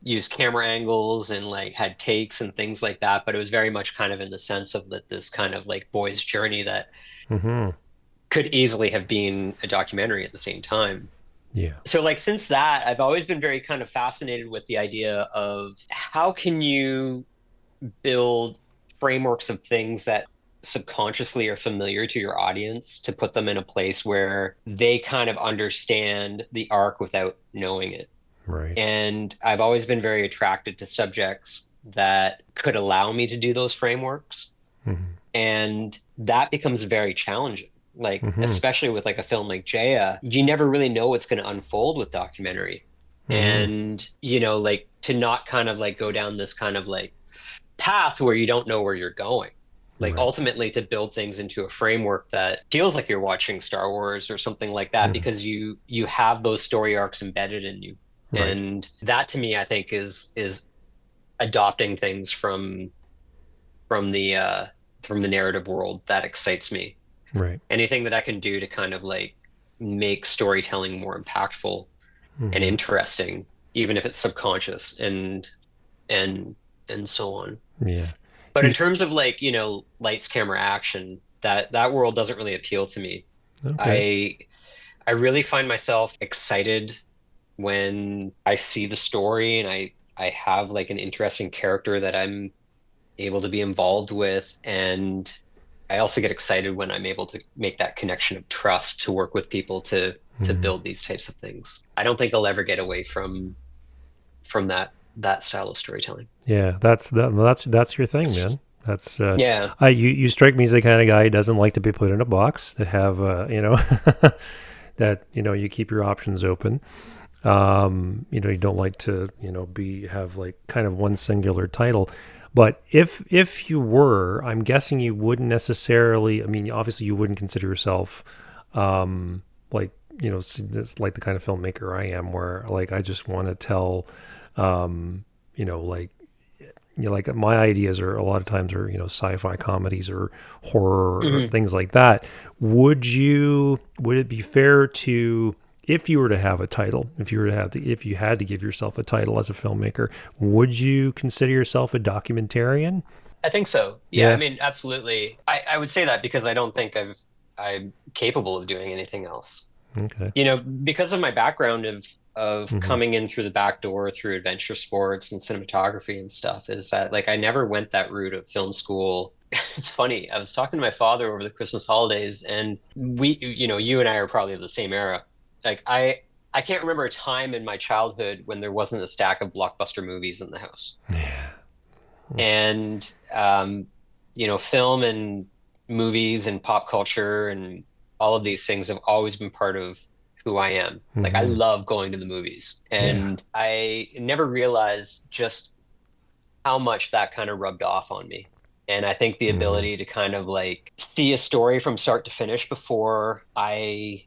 used camera angles and like had takes and things like that. But it was very much kind of in the sense of that this kind of like boy's journey that Hmm. could easily have been a documentary at the same time. Yeah. So like since that, I've always been very kind of fascinated with the idea of how can you build frameworks of things that subconsciously are familiar to your audience to put them in a place where they kind of understand the arc without knowing it. Right. And I've always been very attracted to subjects that could allow me to do those frameworks. Hmm. And that becomes very challenging. Like, Hmm. especially with like a film like Jaya, you never really know what's going to unfold with documentary. Hmm. And, like to not kind of like go down this kind of like path where you don't know where you're going. Like Right. ultimately to build things into a framework that feels like you're watching Star Wars or something like that Hmm. because you have those story arcs embedded in you. Right. And that to me I think is adopting things from the uh from the narrative world that excites me. Right. Anything that I can do to kind of like make storytelling more impactful and Hmm. interesting, even if it's subconscious and and so on. Yeah. But You. in terms of like, lights, camera, action, that world doesn't really appeal to me. Okay. I I really find myself excited when I see the story and I have like an interesting character that I'm able to be involved with. And I also get excited when I'm able to make that connection of trust to work with people to Hmm. build these types of things. I don't think I'll ever get away from that style of storytelling. Yeah. That's your thing, man. That's Yeah. you strike me as the kind of guy who doesn't like to be put in a box. To have that you keep your options open. You don't like to be have like kind of one singular title. But if you were, I'm guessing you wouldn't necessarily. I mean, obviously you wouldn't consider yourself like like the kind of filmmaker I am, where like I just want to tell, like like my ideas are a lot of times are sci-fi comedies or horror or Mhm. things like that. Would it be fair to, if you were to have a title, if you had to give yourself a title as a filmmaker, would you consider yourself a documentarian? I think so. Yeah, I Yeah. mean, absolutely. I would say that because I don't think I'm capable of doing anything else. Okay. Because of my background of Hmm. coming in through the back door through adventure sports and cinematography and stuff, is that like I never went that route of film school. It's funny. I was talking to my father over the Christmas holidays, and you and I are probably of the same era. Like I can't remember a time in my childhood when there wasn't a stack of blockbuster movies in the house. Yeah. And film and movies and pop culture and all of these things have always been part of who I am. Like I Hmm. love going to the movies, Yeah. and I never realized just how much that kind of rubbed off on me. And I think the Hmm. ability to kind of like see a story from start to finish before I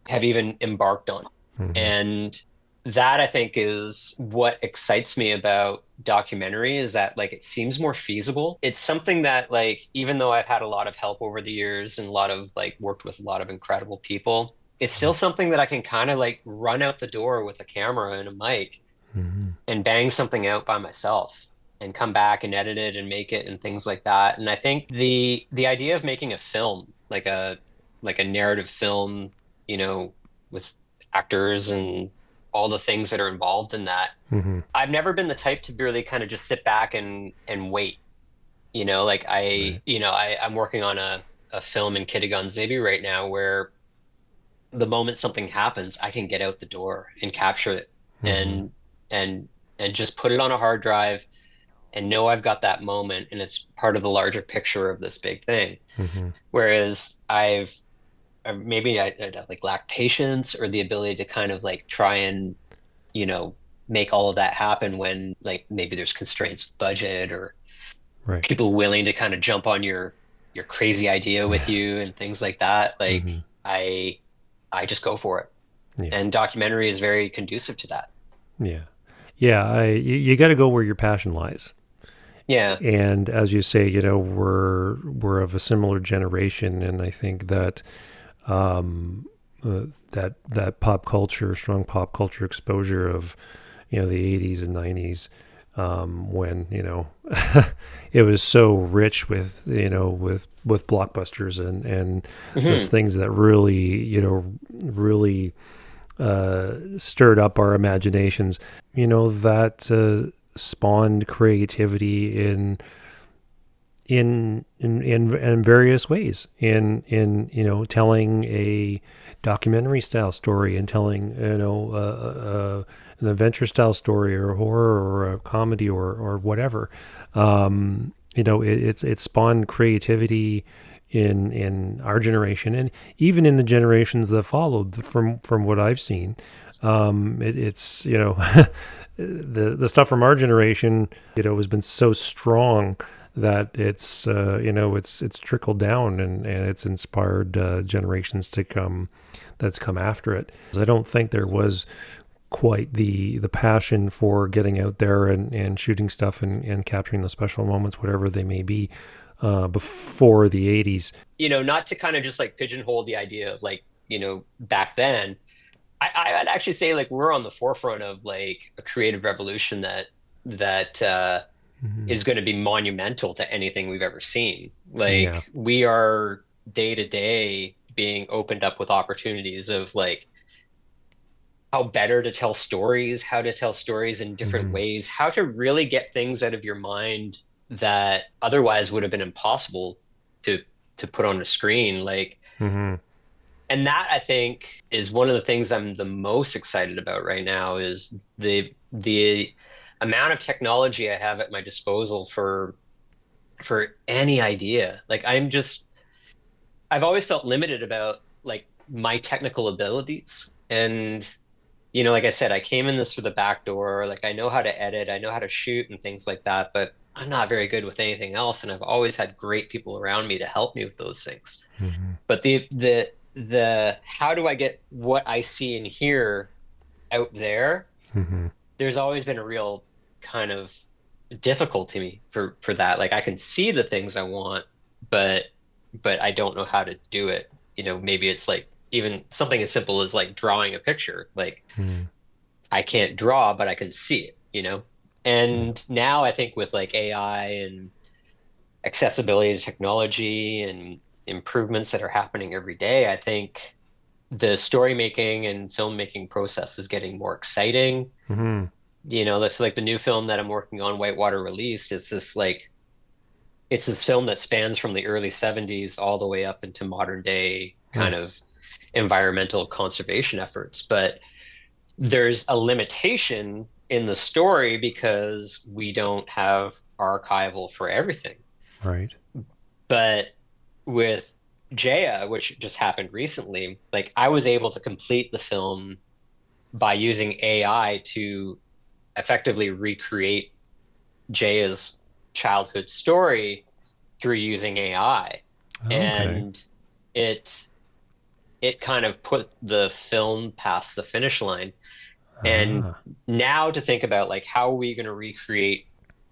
have even embarked on. Hmm. And that I think is what excites me about documentary, is that like it seems more feasible. It's something that like even though I've had a lot of help over the years and a lot of like worked with a lot of incredible people, it's still something that I can kind of like run out the door with a camera and a mic Hmm. and bang something out by myself and come back and edit it and make it and things like that. And I think the idea of making a film, like a narrative film, you know, with actors and all the things that are involved in that. Hmm. I've never been the type to really kind of just sit back and wait. Like Right. I'm working on a film in Kitagan Zibi right now where the moment something happens, I can get out the door and capture it Hmm. and and and just put it on a hard drive and know I've got that moment and it's part of the larger picture of this big thing. Hmm. Whereas maybe I like lack patience or the ability to kind of like try and, you know, make all of that happen when like maybe there's constraints of budget or Right. people willing to kind of jump on your crazy idea with Yeah. you and things like that. Like Hmm. I I just go for it. Yeah. And documentary is very conducive to that. Yeah. Yeah. You got to go where your passion lies. Yeah. And as you say, we're of a similar generation, and I think that um, that pop culture, strong pop culture exposure of the '80s and '90s, when it was so rich with with blockbusters and those Hmm. things that really stirred up our imaginations. That spawned creativity in various ways, in telling a documentary style story, and telling an adventure style story, or horror, or a comedy, or whatever. It's spawned creativity in our generation, and even in the generations that followed. From what I've seen, it's the stuff from our generation has been so strong that it's trickled down, and it's inspired generations to come that's come after it. I don't think there was quite the passion for getting out there and shooting stuff, and capturing the special moments, whatever they may be, before the 80s. Not to kind of just like pigeonhole the idea of like, back then, I'd actually say like we're on the forefront of like a creative revolution that Hmm. is going to be monumental to anything we've ever seen. Yeah. Like we are day to day being opened up with opportunities of like how better to tell stories, how to tell stories in different Hmm. ways, how to really get things out of your mind that otherwise would have been impossible to to put on a screen. Like, Hmm. and that I think is one of the things I'm the most excited about right now is the amount of technology I have at my disposal for any idea. Like I've always felt limited about like my technical abilities. And like I said, I came in this through the back door. Like I know how to edit, I know how to shoot and things like that, but I'm not very good with anything else. And I've always had great people around me to help me with those things. Hmm. But the how do I get what I see and hear out there? Hmm. There's always been a real kind of difficulty to me for that. Like I can see the things I want, but I don't know how to do it. Maybe it's like even something as simple as like drawing a picture. Like Mm. I can't draw, but I can see it, you know? Yeah. And now I think with like AI and accessibility to technology and improvements that are happening every day, I think the story making and filmmaking process is getting more exciting. Hmm. You know, that's like the new film that I'm working on, Whitewater Released. It's this film that spans from the early 70s all the way up into modern day kind Nice. of environmental conservation efforts. But there's a limitation in the story because we don't have archival for everything. Right. But with Jaya, which just happened recently, like I was able to complete the film by using AI to effectively recreate Jaya's childhood story through using AI. Okay. And it it kind of put the film past the finish line. And Ah. now to think about like how are we going to recreate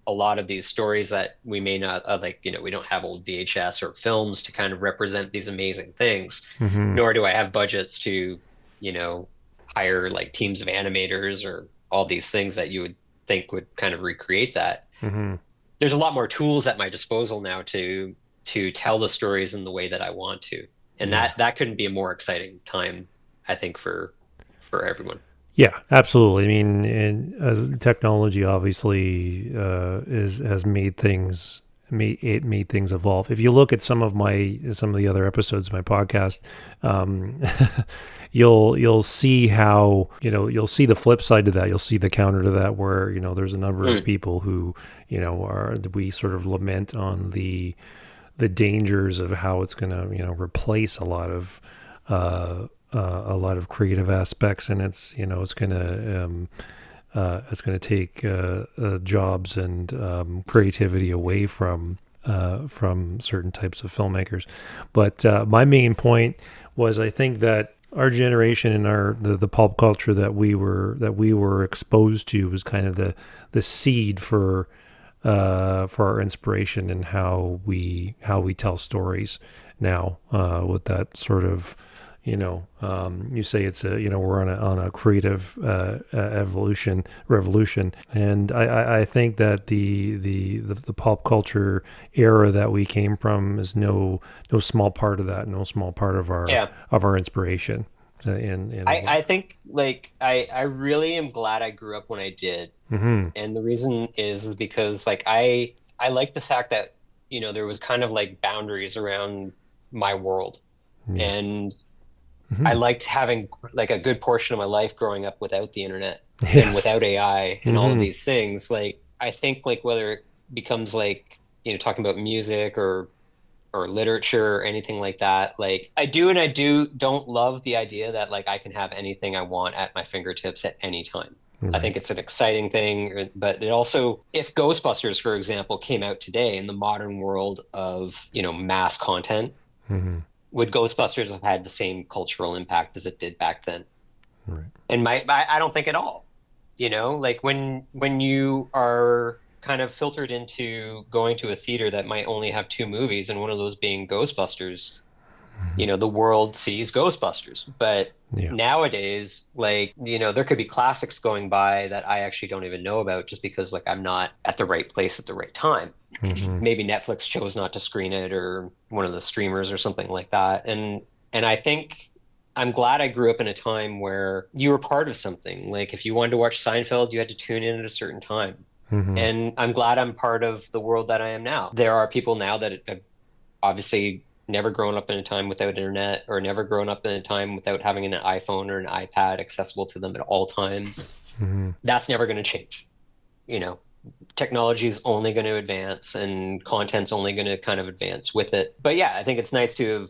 a lot of these stories that we may not like, you know, we don't have old VHS or films to kind of represent these amazing things, Hmm. nor do I have budgets to, you know, hire like teams of animators or all these things that you would think would kind of recreate that. Hmm. There's a lot more tools at my disposal now to tell the stories in the way that I want to. And Yeah. that couldn't be a more exciting time, I think, for everyone. Yeah, absolutely. I mean, as technology obviously is has made things evolve. If you look at some of the other episodes of my podcast, um, you'll see how you'll see the flip side to that. You'll see the counter to that, where there's a number of Mm, people who are we sort of lament on the dangers of how it's going to replace uh, a lot of creative aspects, and it's going to take jobs and creativity away from certain types of filmmakers. But my main point was, I think that our generation and the pulp culture that we were exposed to was kind of the seed for our inspiration and how we tell stories now, with that sort of you say it's we're on a creative evolution revolution. And I think that the pop culture era that we came from is no small part of that, no small part yeah. of our inspiration, in a way. I think like I really am glad I grew up when I did. Hmm. And the reason is because like I like the fact that, you know, there was kind of like boundaries around my world. Yeah. And I Hmm. liked having like a good portion of my life growing up without the internet and Yes. without AI and all of Hmm. these things. Like I think like whether it becomes like, you know, talking about music or literature or anything like that, like I do and I don't love the idea that like I can have anything I want at my fingertips at any time. I Right. think it's an exciting thing, but it also, if Ghostbusters, for example, came out today in the modern world of, you know, mass content, Hmm. would Ghostbusters have had the same cultural impact as it did back then? Right. And I don't think at all. You know, like when you are kind of filtered into going to a theater that might only have two movies and one of those being Ghostbusters, you know, the world sees Ghostbusters. But Yeah. nowadays, like, you know, there could be classics going by that I actually don't even know about just because like I'm not at the right place at the right time. Hmm. Maybe Netflix chose not to screen it or one of the streamers or something like that. And I think I'm glad I grew up in a time where you were part of something. Like if you wanted to watch Seinfeld, you had to tune in at a certain time. Hmm. And I'm glad I'm part of the world that I am now. There are people now that have obviously never grown up in a time without internet or never grown up in a time without having an iPhone or an iPad accessible to them at all times. Hmm. That's never going to change. You know, technology is only going to advance and content's only going to kind of advance with it. But yeah, I think it's nice to have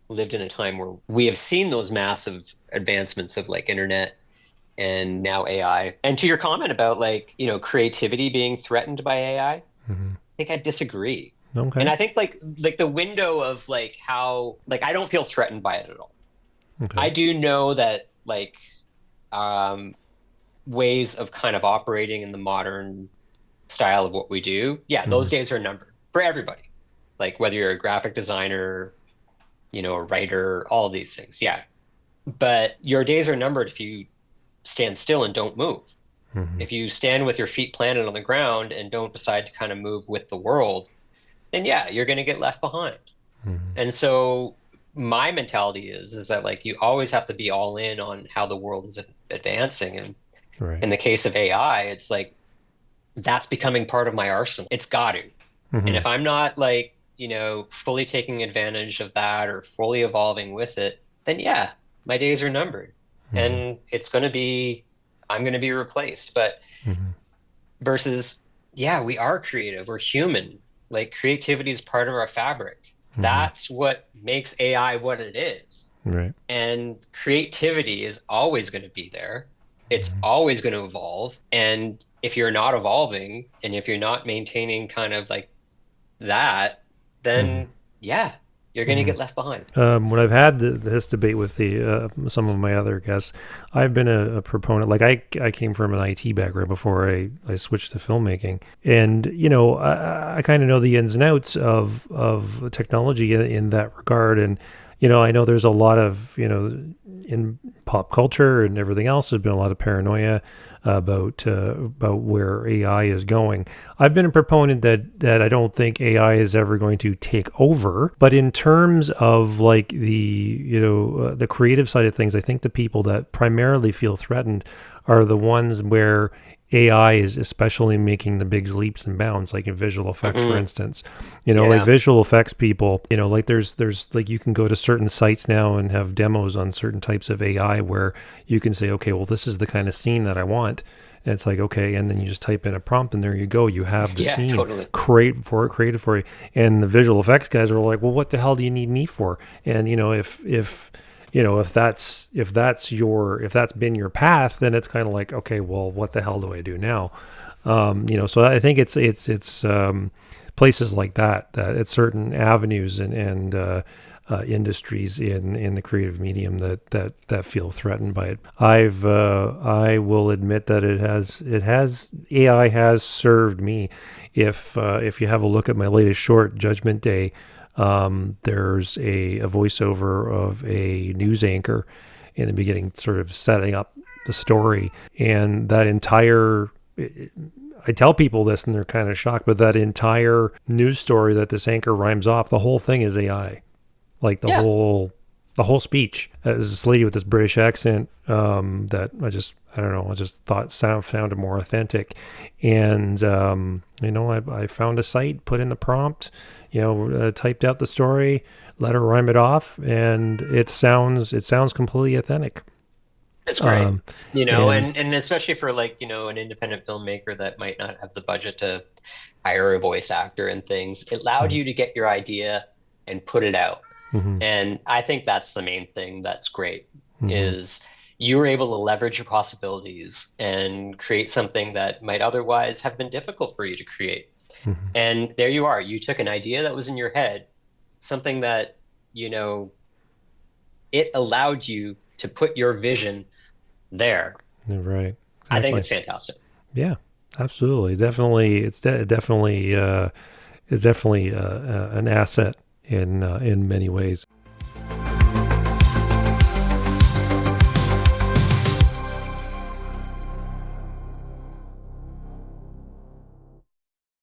lived in a time where we have seen those massive advancements of like internet and now AI. And to your comment about like, you know, creativity being threatened by AI, I Hmm. think I disagree. And Okay. I think like the window of like how like I don't feel threatened by it at all. I Okay. do know that like um ways of kind of operating in the modern style of what we do, yeah, those Hmm. days are numbered for everybody. Like whether you're a graphic designer, you know, a writer, all of these things. Yeah. But your days are numbered if you stand still and don't move. Mm-hmm. If you stand with your feet planted on the ground and don't decide to kind of move with the world, then yeah, you're going to get left behind. Mm-hmm. And so my mentality is that like you always have to be all in on how the world is advancing. And Right. in the case of AI, it's like that's becoming part of my arsenal. It's got to. And Mm-hmm. if I'm not like, fully taking advantage of that or fully evolving with it, then yeah, my days are numbered. Mm-hmm. And I'm going to be replaced. But Mm-hmm. versus, yeah, we are creative, we're human. Like creativity is part of our fabric. Mm-hmm. That's what makes AI what it is. Right. And creativity is always going to be there. It's Mm-hmm. always going to evolve. And if you're not evolving and if you're not maintaining kind of like that, Mm-hmm. then yeah, you're going to Mm-hmm. get left behind. When I've had this debate with the some of my other guests, I've been a proponent. Like I came from an IT background before I switched to filmmaking, and I kind of know the ins and outs of technology in that regard. And I know there's a lot of in pop culture and everything else. There's been a lot of paranoia about where AI is going. I've been a proponent that I don't think AI is ever going to take over, but in terms of like the creative side of things, I think the people that primarily feel threatened are the ones where AI is especially making the big leaps and bounds, like in visual effects, for Hmm. instance. Like Yeah. visual effects people, like there's like you can go to certain sites now and have demos on certain types of AI where you can say, okay, well, this is the kind of scene that I want. And it's like, okay, and then you just type in a prompt and there you go. You have the Yeah, scene totally. created for you. And the visual effects guys are like, well, what the hell do you need me for? And if that's been your path, then it's kind of like, okay, well, what the hell do I do now? So I think it's places like that it's certain avenues and industries in the creative medium that feel threatened by it. I will admit that it has AI has served me. If you have a look at my latest short, Judgment Day, there's a voiceover of a news anchor in the beginning, sort of setting up the story, and that entire I tell people this and they're kind of shocked, but that entire news story that this anchor rhymes off, the whole thing is AI. Like Yeah. the whole speech. There's this lady with this British accent that I don't know, I just thought sounded more authentic. And I found a site, put in the prompt, typed out the story, let her rhyme it off, and it sounds completely authentic. It's great. Um, and And especially for like, an independent filmmaker that might not have the budget to hire a voice actor and things, it allowed mhm, you to get your idea and put it out. mhm, And I think that's the main thing that's great mhm, is you were able to leverage your possibilities and create something that might otherwise have been difficult for you to create. mhm. And there you are. You took an idea that was in your head, something that, you know, it allowed you to put your vision there. You're right, I think exactly. it's fantastic. Yeah, absolutely. Definitely, definitely an asset in many ways.